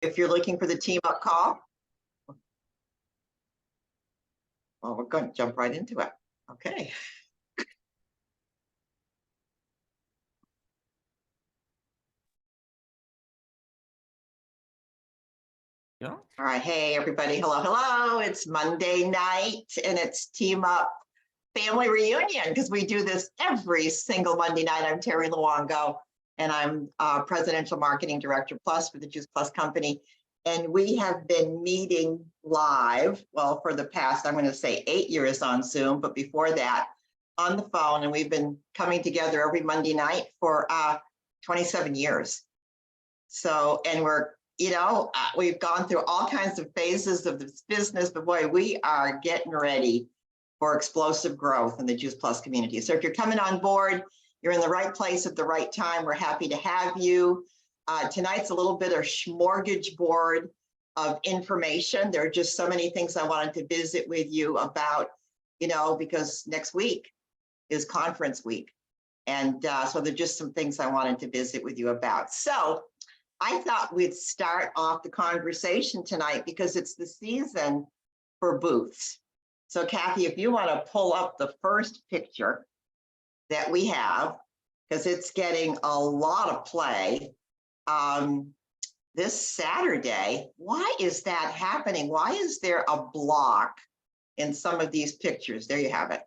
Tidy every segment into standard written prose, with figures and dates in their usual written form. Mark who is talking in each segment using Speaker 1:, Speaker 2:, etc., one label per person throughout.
Speaker 1: if you're looking for the team up call, well, we're going to jump right into it. Okay. Yeah. All right. Hey, everybody. Hello. Hello. It's Monday night and it's Team Up Family Reunion because we do this every single Monday night. I'm Terri Luongo and I'm Presidential Marketing Director Plus for the Juice Plus Company. And we have been meeting live, well, for the past, I'm going to say 8 years on Zoom, but before that on the phone. And we've been coming together every Monday night for 27 years. So, and we're, we've gone through all kinds of phases of this business, but boy, we are getting ready for explosive growth in the Juice Plus community. So if you're coming on board, you're in the right place at the right time. We're happy to have you. Tonight's a little bit of smorgasbord of information. There are just so many things I wanted to visit with you about, because next week is conference week. And so there's just some things I wanted to visit with you about. So I thought we'd start off the conversation tonight because it's the season for booths. So Kathy, if you want to pull up the first picture that we have, because it's getting a lot of play. This Saturday, why is that happening? Why is there a block in some of these pictures? There you have it.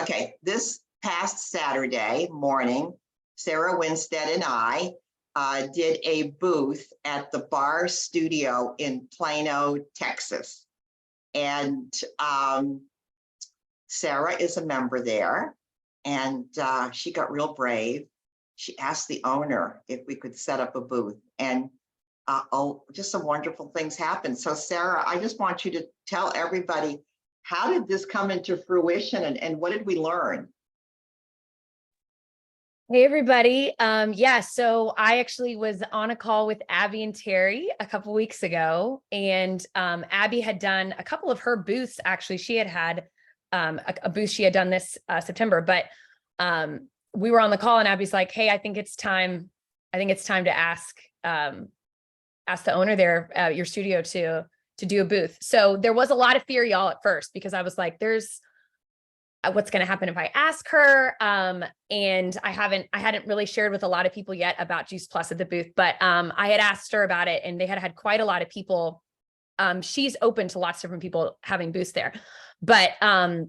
Speaker 1: Okay, this past Saturday morning, Sarah Winstead and I did a booth at the Bar Studio in Plano, Texas. And Sarah is a member there, and she got real brave. She asked the owner if we could set up a booth, and just some wonderful things happened. So Sarah, I just want you to tell everybody, how did this come into fruition and what did we learn?
Speaker 2: Hey, everybody. So I actually was on a call with Abby and Terry a couple weeks ago, and Abby had done a couple of her booths. Actually, she had a booth she had done this September, but we were on the call and Abby's like, hey, I think it's time to ask the owner there, your studio to do a booth. So there was a lot of fear, y'all, at first, because I was like, there's what's going to happen if I ask her? And I hadn't really shared with a lot of people yet about Juice Plus at the booth, but I had asked her about it and they had quite a lot of people. She's open to lots of different people having booths there, but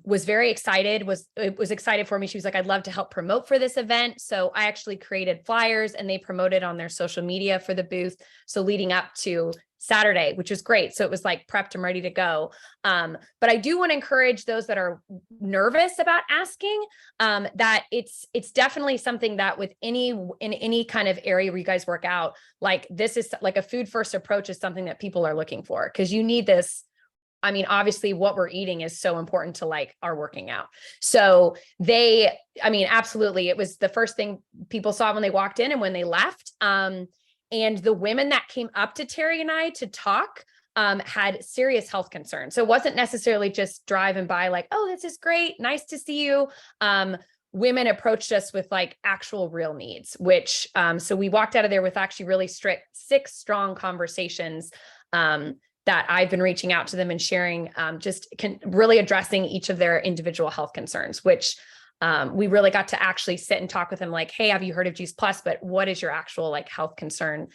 Speaker 2: was very excited, was excited for me. She was like, I'd love to help promote for this event. So I actually created flyers and they promoted on their social media for the booth. So leading up to Saturday, which was great. So it was like prepped and ready to go. But I do want to encourage those that are nervous about asking, that it's definitely something that in any kind of area where you guys work out, like this is like a food first approach is something that people are looking for, because you need this. I mean, obviously what we're eating is so important to like our working out. So absolutely. It was the first thing people saw when they walked in and when they left. And the women that came up to Terry and I to talk had serious health concerns. So it wasn't necessarily just driving by like, oh, this is great. Nice to see you. Women approached us with like actual real needs, which so we walked out of there with actually really strict 6 strong conversations that I've been reaching out to them and sharing, really addressing each of their individual health concerns, which we really got to actually sit and talk with them like, hey, have you heard of Juice Plus? But what is your actual like health concern?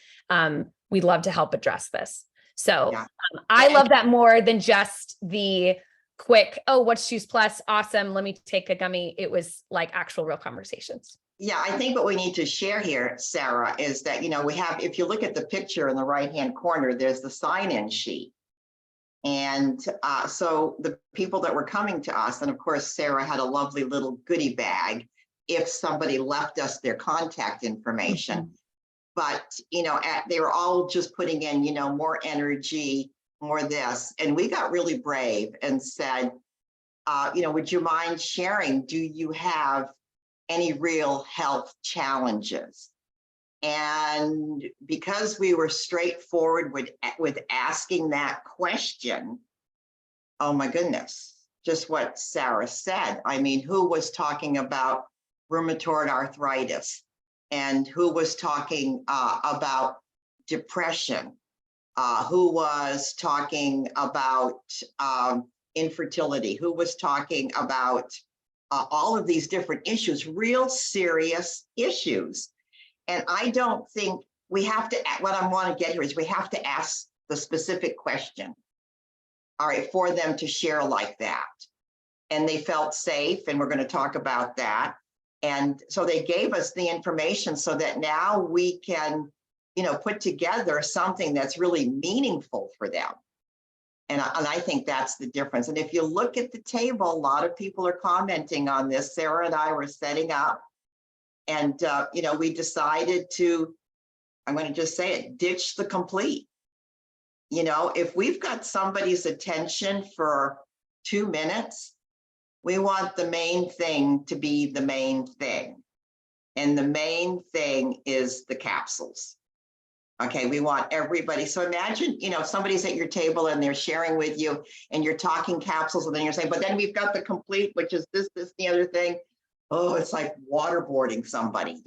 Speaker 2: We'd love to help address this. So yeah. I love that more than just the quick, oh, what's Juice Plus? Awesome. Let me take a gummy. It was like actual real conversations.
Speaker 1: Yeah, I think what we need to share here, Sarah, is that, we have, if you look at the picture in the right-hand corner, there's the sign-in sheet. And so the people that were coming to us, and of course, Sarah had a lovely little goodie bag if somebody left us their contact information. But, they were all just putting in, more energy, more this. And we got really brave and said, would you mind sharing? Do you have any real health challenges? And because we were straightforward with asking that question, oh my goodness, just what Sarah said. I mean, who was talking about rheumatoid arthritis and who was talking about depression who was talking about infertility, who was talking about all of these different issues, real serious issues. And I don't think we have to, what I want to get here is we have to ask the specific question, all right, for them to share like that. And they felt safe, and we're going to talk about that. And so they gave us the information so that now we can, put together something that's really meaningful for them. And I think that's the difference. And if you look at the table, a lot of people are commenting on this. Sarah and I were setting up, and, we decided to, I'm going to just say it, ditch the complete. If we've got somebody's attention for 2 minutes, we want the main thing to be the main thing. And the main thing is the capsules. Okay, we want everybody. So imagine, somebody's at your table and they're sharing with you and you're talking capsules, and then you're saying, but then we've got the complete, which is this, the other thing. Oh, it's like waterboarding somebody,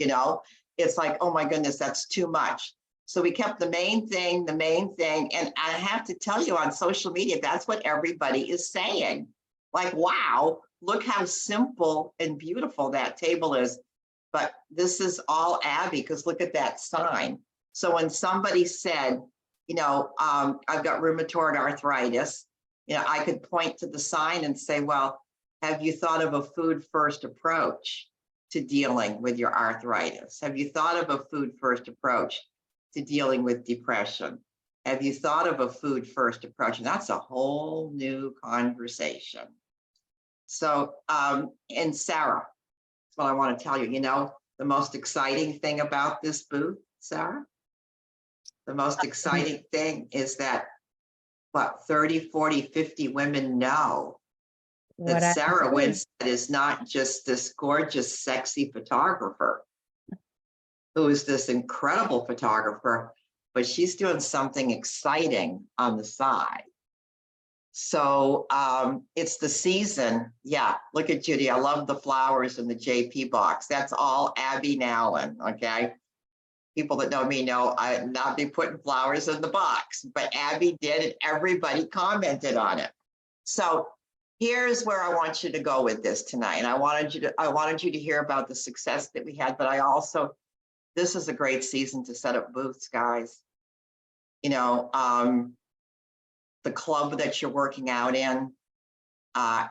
Speaker 1: It's like, oh my goodness, that's too much. So we kept the main thing. And I have to tell you, on social media, that's what everybody is saying. Like, wow, look how simple and beautiful that table is. But this is all Abby, because look at that sign. So when somebody said, I've got rheumatoid arthritis, I could point to the sign and say, well, have you thought of a food first approach to dealing with your arthritis? Have you thought of a food first approach to dealing with depression? Have you thought of a food first approach? And that's a whole new conversation. So, and Sarah, that's what I want to tell you, the most exciting thing about this booth, Sarah, the most exciting thing is that, 30, 40, 50 women know that Sarah Winstead is not just this gorgeous, sexy photographer who is this incredible photographer, but she's doing something exciting on the side. So it's the season. Yeah, look at Judy. I love the flowers in the JP box. That's all Abby Nallen, okay? People that know me know I'd not be putting flowers in the box, but Abby did, and everybody commented on it. So here's where I want you to go with this tonight. And I wanted you to hear about the success that we had, but this is a great season to set up booths, guys. The club that you're working out in,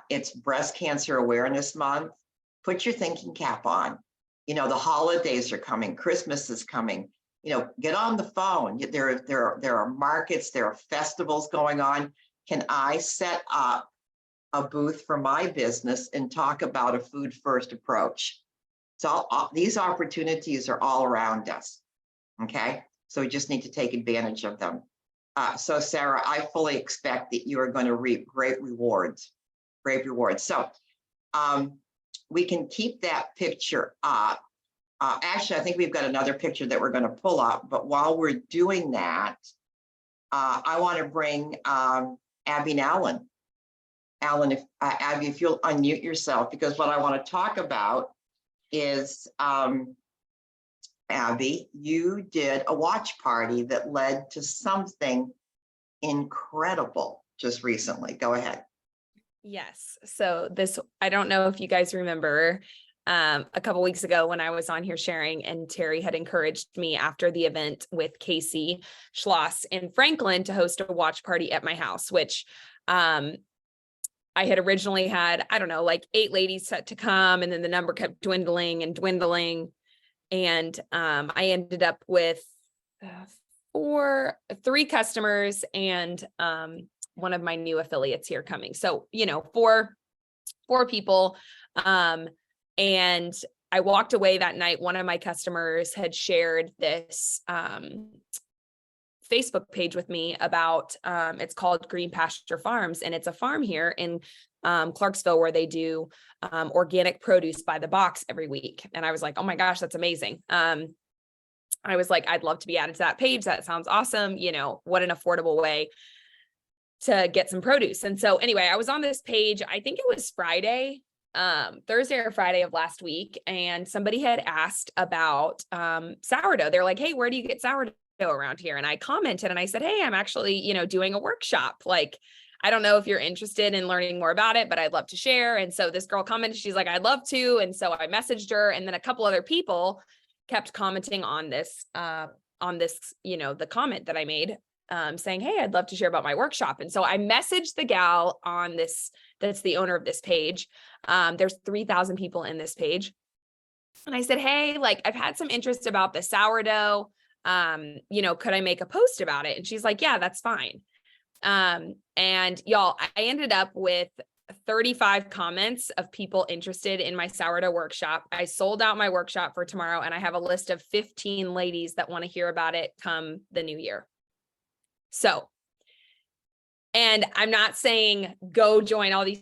Speaker 1: it's Breast Cancer Awareness Month. Put your thinking cap on. The holidays are coming, Christmas is coming. Get on the phone. There are markets, there are festivals going on. Can I set up a booth for my business and talk about a food first approach? So these opportunities are all around us. Okay, so we just need to take advantage of them. So Sarah, I fully expect that you are going to reap great rewards. So we can keep that picture up. Actually, I think we've got another picture that we're going to pull up, but while we're doing that, I want to bring Abby Nallen. Alan, Abby, if you'll unmute yourself, because what I want to talk about is, Abby, you did a watch party that led to something incredible just recently. Go ahead.
Speaker 3: Yes. So I don't know if you guys remember a couple of weeks ago when I was on here sharing, and Terry had encouraged me after the event with Casey Schloss in Franklin to host a watch party at my house, which I had originally had, 8 ladies set to come, and then the number kept dwindling. And I ended up with 3 customers and one of my new affiliates here coming. So, 4 people. And I walked away that night. One of my customers had shared this Facebook page with me about, it's called Green Pasture Farms, and it's a farm here in Clarksville where they do organic produce by the box every week. And I was like, oh my gosh, that's amazing. I was like, I'd love to be added to that page. That sounds awesome. What an affordable way to get some produce. And so anyway, I was on this page, I think it was Thursday or Friday of last week. And somebody had asked about sourdough. They're like, hey, where do you get sourdough? around here. And I commented and I said, hey, I'm actually, doing a workshop. Like, I don't know if you're interested in learning more about it, but I'd love to share. And so this girl commented, she's like, I'd love to. And so I messaged her, and then a couple other people kept commenting on this, the comment that I made, saying, hey, I'd love to share about my workshop. And so I messaged the gal on this, that's the owner of this page. There's 3,000 people in this page. And I said, hey, like, I've had some interest about the sourdough. Could I make a post about it? And she's like, yeah, that's fine. And y'all, I ended up with 35 comments of people interested in my sourdough workshop. I sold out my workshop for tomorrow, and I have a list of 15 ladies that want to hear about it come the new year. So, and I'm not saying go join all these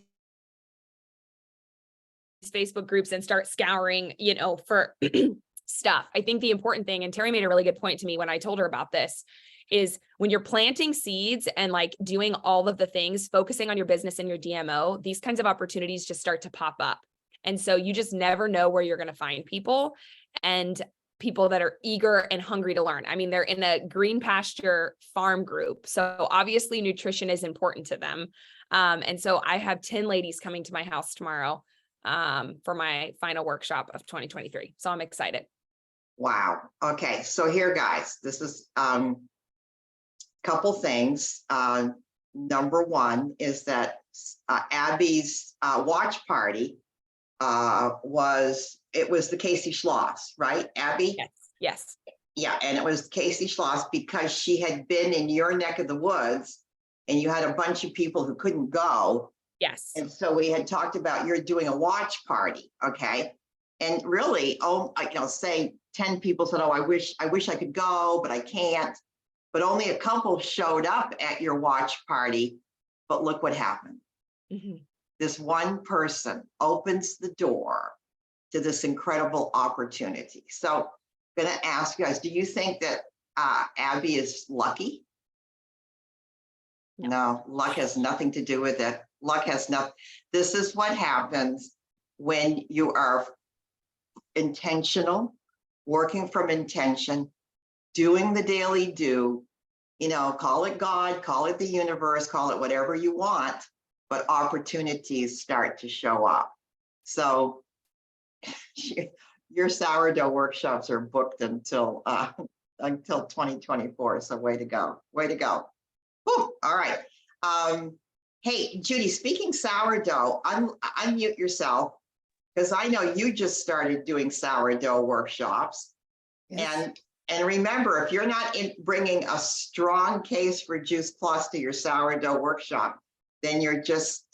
Speaker 3: Facebook groups and start scouring, for stuff. I think the important thing, and Terri made a really good point to me when I told her about this, is when you're planting seeds and like doing all of the things, focusing on your business and your DMO, these kinds of opportunities just start to pop up. And so you just never know where you're going to find people, and people that are eager and hungry to learn. I mean, they're in a green pasture farm group. So obviously nutrition is important to them. And so I have 10 ladies coming to my house tomorrow for my final workshop of 2023. So I'm excited.
Speaker 1: Wow. Okay. So here, guys, this is couple things. Number one is that Abby's watch party was the Casey Schloss, right, Abby?
Speaker 3: Yes.
Speaker 1: Yeah, and it was Casey Schloss because she had been in your neck of the woods, and you had a bunch of people who couldn't go.
Speaker 3: Yes.
Speaker 1: And so we had talked about you're doing a watch party, okay? And really, say 10 people said, "Oh, I wish I could go, but I can't." But only a couple showed up at your watch party. But look what happened.
Speaker 3: Mm-hmm.
Speaker 1: This one person opens the door to this incredible opportunity. So I'm going to ask you guys, do you think that Abby is lucky? No, luck has nothing to do with it. Luck has nothing. This is what happens when you are intentional, working from intention, doing the daily do, call it God, call it the universe, call it whatever you want, but opportunities start to show up. So your sourdough workshops are booked until 2024. So way to go. Whew. All right. Hey, Judy, speaking sourdough, unmute yourself, because I know you just started doing sourdough workshops. Yes. And remember, if you're not bringing a strong case for Juice Plus to your sourdough workshop, then you're just,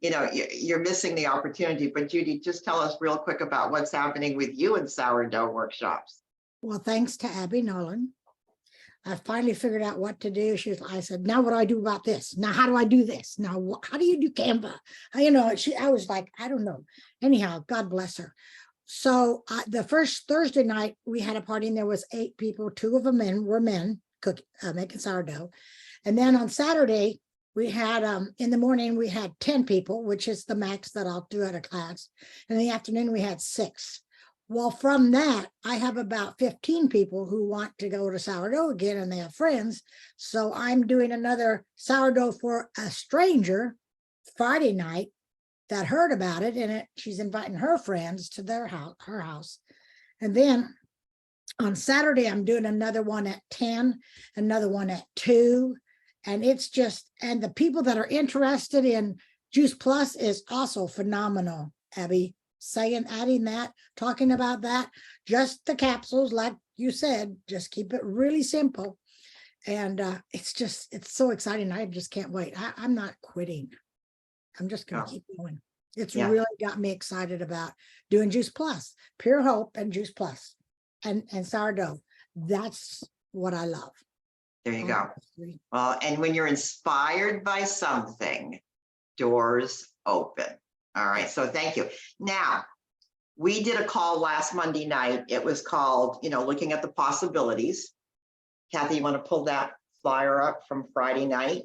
Speaker 1: you're missing the opportunity. But Judy, just tell us real quick about what's happening with you in sourdough workshops.
Speaker 4: Well, thanks to Abby Nolan, I finally figured out what to do. I said, now what do I do about this? Now, how do I do this? Now, how do you do Canva? I was like, I don't know. Anyhow, God bless her. So the first Thursday night, we had a party, and there was 8 people. 2 of them were men cooking, making sourdough. And then on Saturday, we had, in the morning, we had 10 people, which is the max that I'll do at a class. In the afternoon, we had 6. Well, from that, I have about 15 people who want to go to sourdough again, and they have friends. So I'm doing another sourdough for a stranger Friday night that heard about it, and she's inviting her friends to her house. And then on Saturday, I'm doing another one at 10, another one at 2. And it's just, and the people that are interested in Juice Plus is also phenomenal, Abby. Adding that, talking about that, just the capsules, like you said, just keep it really simple. And it's so exciting. I just can't wait. I'm not quitting. I'm just going to keep going. It's really got me excited about doing Juice Plus, Pure Hope and Juice Plus and sourdough. That's what I love.
Speaker 1: There you go. Well, and when you're inspired by something, doors open. All right. So thank you. Now, we did a call last Monday night. It was called, looking at the possibilities. Kathy, you want to pull that flyer up from Friday night?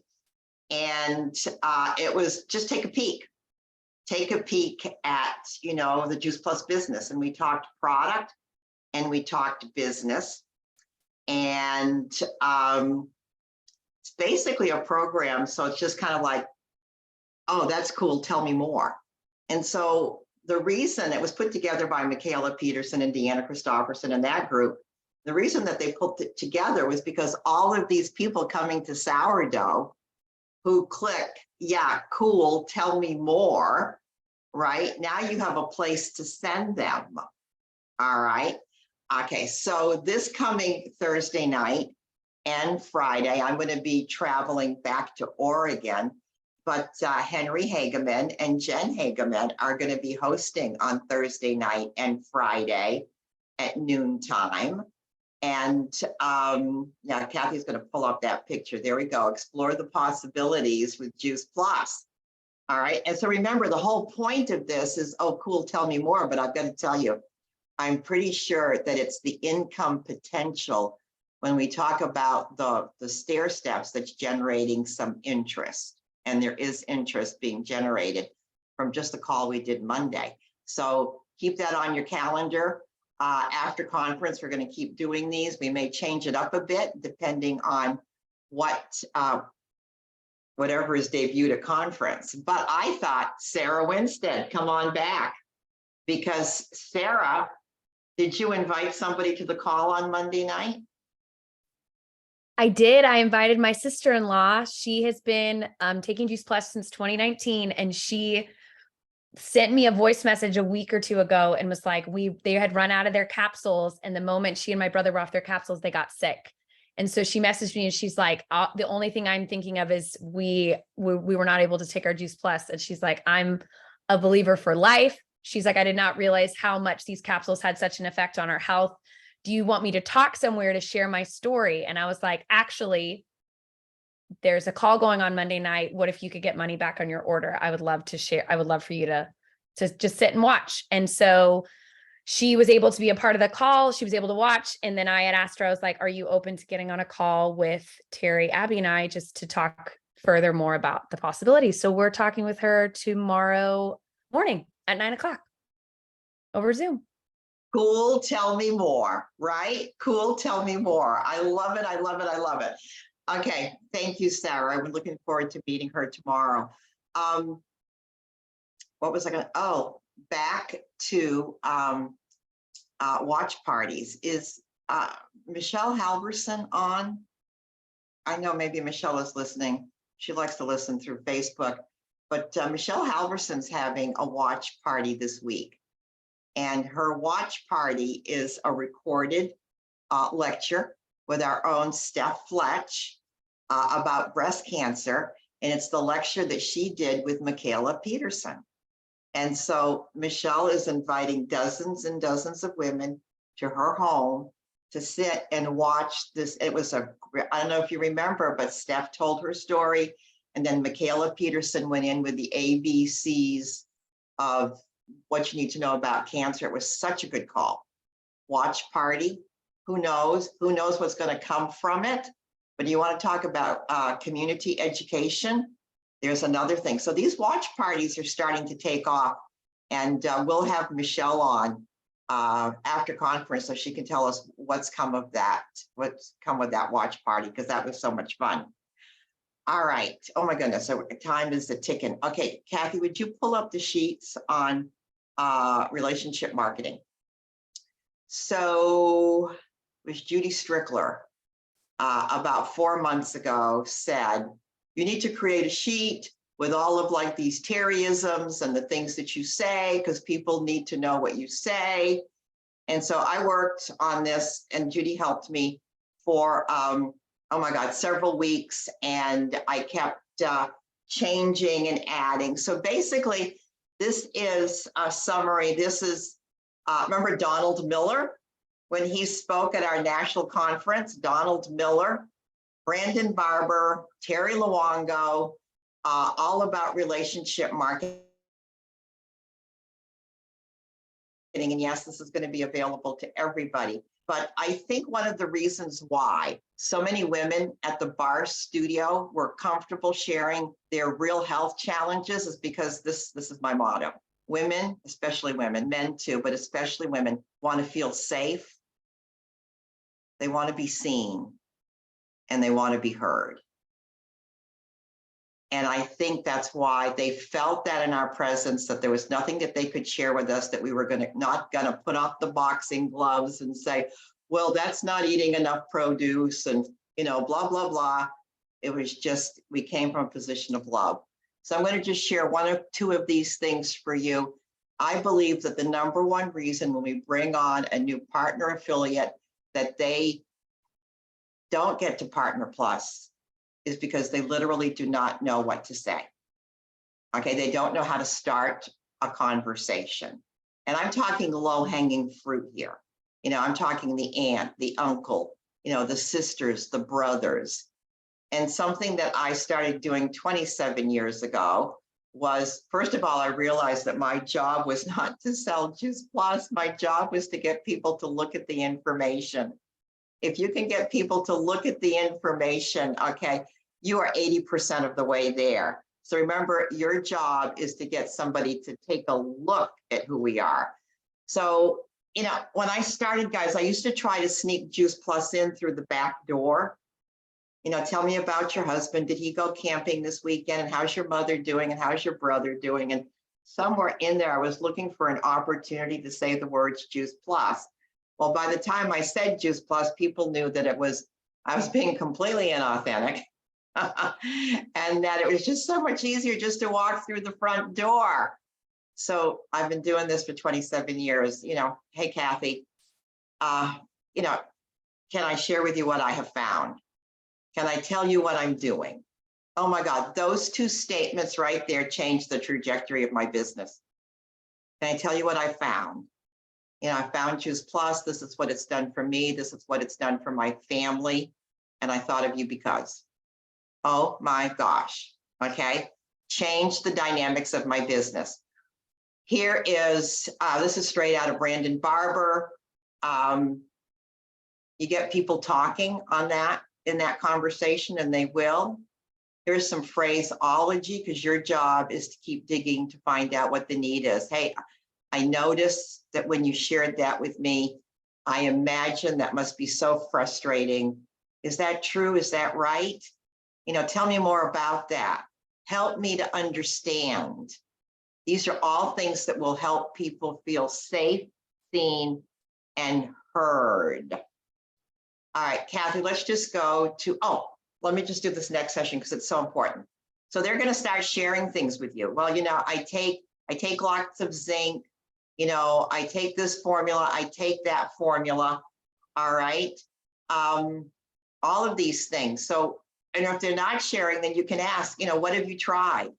Speaker 1: And it was just take a peek. Take a peek at, the Juice Plus business. And we talked product and we talked business. And it's basically a program. So it's just kind of like, oh, that's cool. Tell me more. And so the reason it was put together by Michaela Peterson and Deanna Christofferson and that group, the reason that they put it together was because all of these people coming to Sourdough who click, yeah, cool, tell me more, right? Now you have a place to send them. All right. Okay, so this coming Thursday night and Friday, I'm going to be traveling back to Oregon, but Henry Hageman and Jen Hageman are going to be hosting on Thursday night and Friday at noontime. And yeah, Kathy's going to pull up that picture. There we go. Explore the possibilities with Juice Plus. All right. And so remember, the whole point of this is, oh, cool, tell me more. But I've got to tell you, I'm pretty sure that it's the income potential when we talk about the stair steps that's generating some interest. And there is interest being generated from just the call we did Monday. So keep that on your calendar. After conference, we're going to keep doing these. We may change it up a bit depending on what whatever is debuted at conference. But I thought Sarah Winstead, come on back, because Sarah, did you invite somebody to the call on Monday night?
Speaker 2: I did. I invited my sister-in-law. She has been taking Juice Plus since 2019, and she sent me a voice message a week or two ago and was like, they had run out of their capsules, and the moment she and my brother were off their capsules, they got sick. And so she messaged me and she's like, the only thing I'm thinking of is we were not able to take our Juice Plus. And she's like, I'm a believer for life. She's like, I did not realize how much these capsules had such an effect on our health. Do you want me to talk somewhere to share my story? And I was like, actually, there's a call going on Monday night. What if you could get money back on your order? I would love to share. I would love for you to just sit and watch. And so she was able to be a part of the call. She was able to watch. And then I had asked her, I was like, are you open to getting on a call with Terri, Abby, and I just to talk further more about the possibilities? So we're talking with her tomorrow morning at 9 o'clock over Zoom.
Speaker 1: Cool, tell me more, right? Cool, tell me more. I love it. I love it. I love it. Okay, thank you, Sarah. I'm looking forward to meeting her tomorrow. What was I going to, oh, back to watch parties. Is Michelle Halverson on? I know maybe Michelle is listening. She likes to listen through Facebook, but Michelle Halverson's having a watch party this week. And her watch party is a recorded lecture with our own Steph Fletch about breast cancer. And it's the lecture that she did with Michaela Peterson. And so Michelle is inviting dozens and dozens of women to her home to sit and watch this. It was I don't know if you remember, but Steph told her story. And then Michaela Peterson went in with the ABCs of what you need to know about cancer. It was such a good call. Watch party. Who knows? Who knows what's going to come from it? But you want to talk about community education? There's another thing. So these watch parties are starting to take off, and we'll have Michelle on after conference so she can tell us what's come of that, what's come with that watch party, because that was so much fun. All right. Oh my goodness. So time is ticking. Okay, Kathy, would you pull up the sheets on relationship marketing? So it was Judy Strickler about 4 months ago said, you need to create a sheet with all of like these Terryisms and the things that you say, because people need to know what you say. And so I worked on this, and Judy helped me for, oh my God, several weeks. And I kept changing and adding. So basically, this is a summary. This is, remember Donald Miller? When he spoke at our national conference, Donald Miller, Brandon Barber, Terri Luongo, all about relationship marketing. And yes, this is going to be available to everybody. But I think one of the reasons why so many women at the bar studio were comfortable sharing their real health challenges is because this is my motto. Women, especially women, men too, but especially women, want to feel safe. They want to be seen and they want to be heard. And I think that's why they felt that in our presence, that there was nothing that they could share with us, that we were not going to put off the boxing gloves and say, well, that's not eating enough produce and, blah, blah, blah. It was just, we came from a position of love. So I'm going to just share one or two of these things for you. I believe that the number one reason when we bring on a new partner affiliate that they don't get to Partner Plus is because they literally do not know what to say. Okay, they don't know how to start a conversation. And I'm talking low-hanging fruit here. I'm talking the aunt, the uncle, the sisters, the brothers. And something that I started doing 27 years ago was, first of all, I realized that my job was not to sell Juice Plus. My job was to get people to look at the information. If you can get people to look at the information, okay, you are 80% of the way there. So remember, your job is to get somebody to take a look at who we are. So, when I started, guys, I used to try to sneak Juice Plus in through the back door. Tell me about your husband. Did he go camping this weekend? And how's your mother doing? And how's your brother doing? And somewhere in there, I was looking for an opportunity to say the words Juice Plus. Well, by the time I said Juice Plus, people knew that I was being completely inauthentic. And that it was just so much easier just to walk through the front door. So I've been doing this for 27 years. Hey, Kathy, can I share with you what I have found? Can I tell you what I'm doing? Oh my God, those two statements right there changed the trajectory of my business. Can I tell you what I found? I found Juice Plus. This is what it's done for me. This is what it's done for my family. And I thought of you because, oh my gosh, okay, changed the dynamics of my business. Here is, this is straight out of Brandon Barber. You get people talking on that, in that conversation, and they will. Here's some phraseology, because your job is to keep digging to find out what the need is. Hey, I noticed that when you shared that with me, I imagine that must be so frustrating. Is that true? Is that right? Tell me more about that. Help me to understand. These are all things that will help people feel safe, seen, and heard. All right, Kathy, let's just go to, let me just do this next session because it's so important. So they're going to start sharing things with you. Well, I take lots of zinc, I take this formula, I take that formula. All right. All of these things. So, and if they're not sharing, then you can ask, what have you tried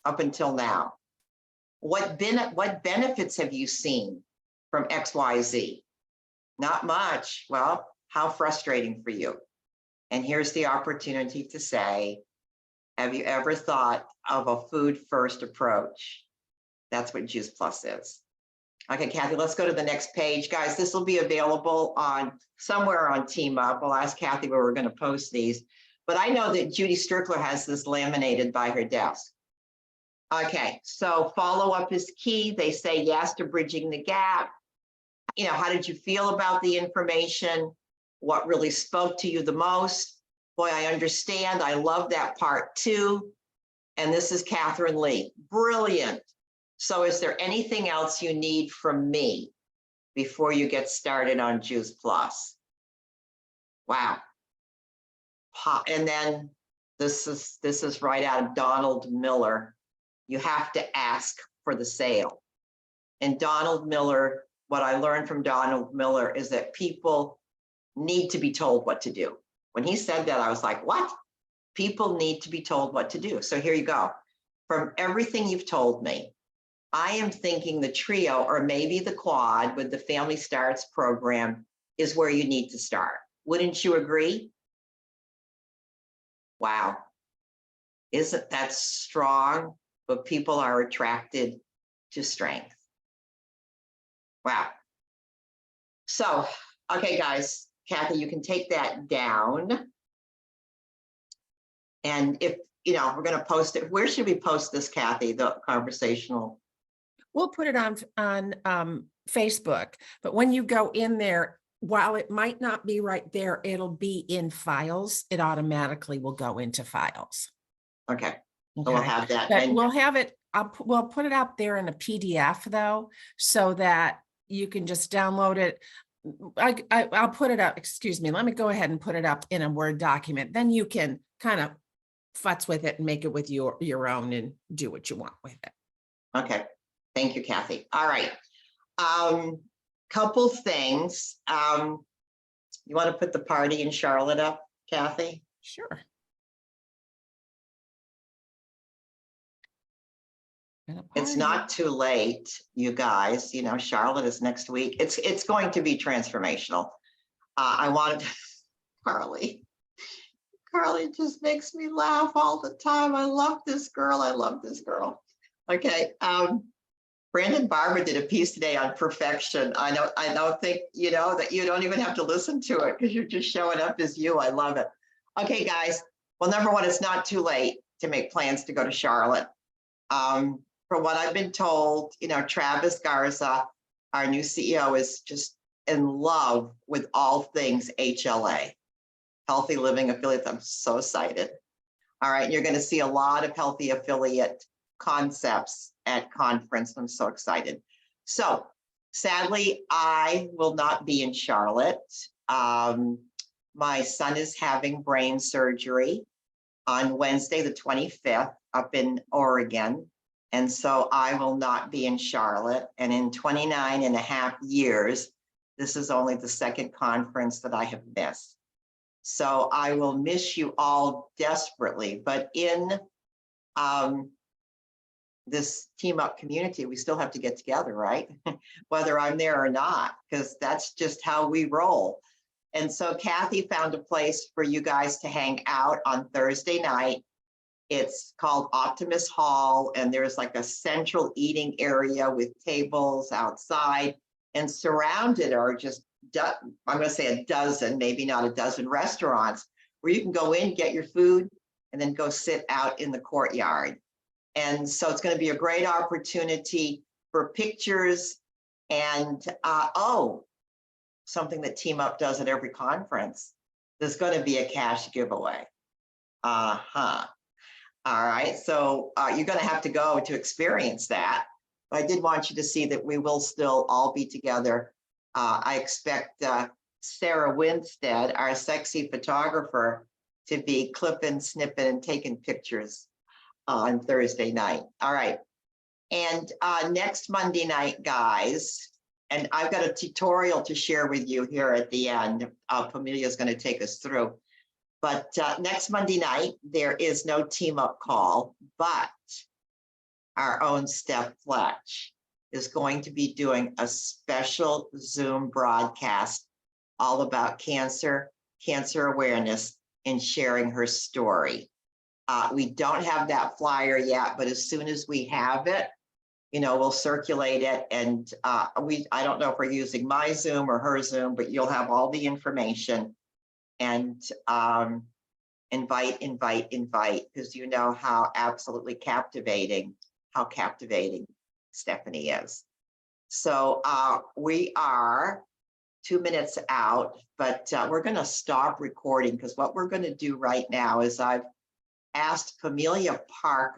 Speaker 1: up until now? What benefits have you seen from XYZ? Not much. Well, how frustrating for you. And here's the opportunity to say, have you ever thought of a food first approach? That's what Juice Plus is. Okay, Kathy, let's go to the next page. Guys, this will be available on somewhere on Team Up. We'll ask Kathy where we're going to post these. But I know that Judy Strickler has this laminated by her desk. Okay, so follow up is key. They say yes to bridging the gap. How did you feel about the information? What really spoke to you the most? Boy, I understand. I love that part too. And this is Catherine Lee. Brilliant. So is there anything else you need from me before you get started on Juice Plus? Wow. And then this is right out of Donald Miller. You have to ask for the sale. And Donald Miller, what I learned from Donald Miller is that people need to be told what to do. When he said that, I was like, what? People need to be told what to do. So here you go. From everything you've told me, I am thinking the trio or maybe the quad with the Family Starts program is where you need to start. Wouldn't you agree? Wow. Isn't that strong? But people are attracted to strength. Wow. So, okay, guys, Kathy, you can take that down. And if, we're going to post it. Where should we post this, Kathy, the conversational?
Speaker 5: We'll put it on Facebook, but when you go in there, while it might not be right there, it'll be in files. It automatically will go into files.
Speaker 1: Okay, so we'll
Speaker 5: Okay.
Speaker 1: have that.
Speaker 5: But
Speaker 1: And
Speaker 5: we'll have it, we'll put it out there in a PDF though, so that you can just download it. I'll put it up, excuse me, let me go ahead and put it up in a Word document. Then you can kind of futz with it and make it with your own and do what you want with it.
Speaker 1: okay, thank you, Kathy. All right. Couple things. You want to put the party in Charlotte up, Kathy?
Speaker 5: Sure.
Speaker 1: It's not too late, you guys. You know, Charlotte is next week. It's going to be transformational. I wanted Carly. Carly just makes me laugh all the time. I love this girl. I love this girl. Okay. Brandon Barber did a piece today on perfection. I don't think, you know, that you don't even have to listen to it because you're just showing up as you. I love it. Okay, guys. Well, number one, it's not too late to make plans to go to Charlotte. From what I've been told, you know, Travis Garza, our new CEO, is just in love with all things HLA, Healthy Living Affiliates. I'm so excited. All right, you're going to see a lot of healthy affiliate concepts at conference. I'm so excited. So sadly, I will not be in Charlotte. My son is having brain surgery on Wednesday, the 25th, up in Oregon. And so I will not be in Charlotte. And in 29 and a half years, this is only the second conference that I have missed. So I will miss you all desperately. But in this team up community, we still have to get together, right? Whether I'm there or not, because that's just how we roll. And so Kathy found a place for you guys to hang out on Thursday night. It's called Optimus Hall, and there's like a central eating area with tables outside, and surrounded are just, I'm going to say a dozen, maybe not a dozen restaurants where you can go in, get your food, and then go sit out in the courtyard. And so it's going to be a great opportunity for pictures and, something that Team Up does at every conference. There's going to be a cash giveaway. All right, so you're going to have to go to experience that. But I did want you to see that we will still all be together. I expect Sarah Winstead, our sexy photographer, to be clipping, snipping, and taking pictures on Thursday night. All right, and next Monday night, guys, and I've got a tutorial to share with you here at the end. Pamela is going to take us through. But next Monday night, there is no team up call, but our own Steph Fletch is going to be doing a special Zoom broadcast all about cancer, cancer awareness, and sharing her story. We don't have that flyer yet, but as soon as we have it, you know, we'll circulate it. And I don't know if we're using my Zoom or her Zoom, but you'll have all the information. And invite, because you know how absolutely captivating Stephanie is. So we are 2 minutes out, but we're going to stop recording, because what we're going to do right now is I've asked Pamelia Parker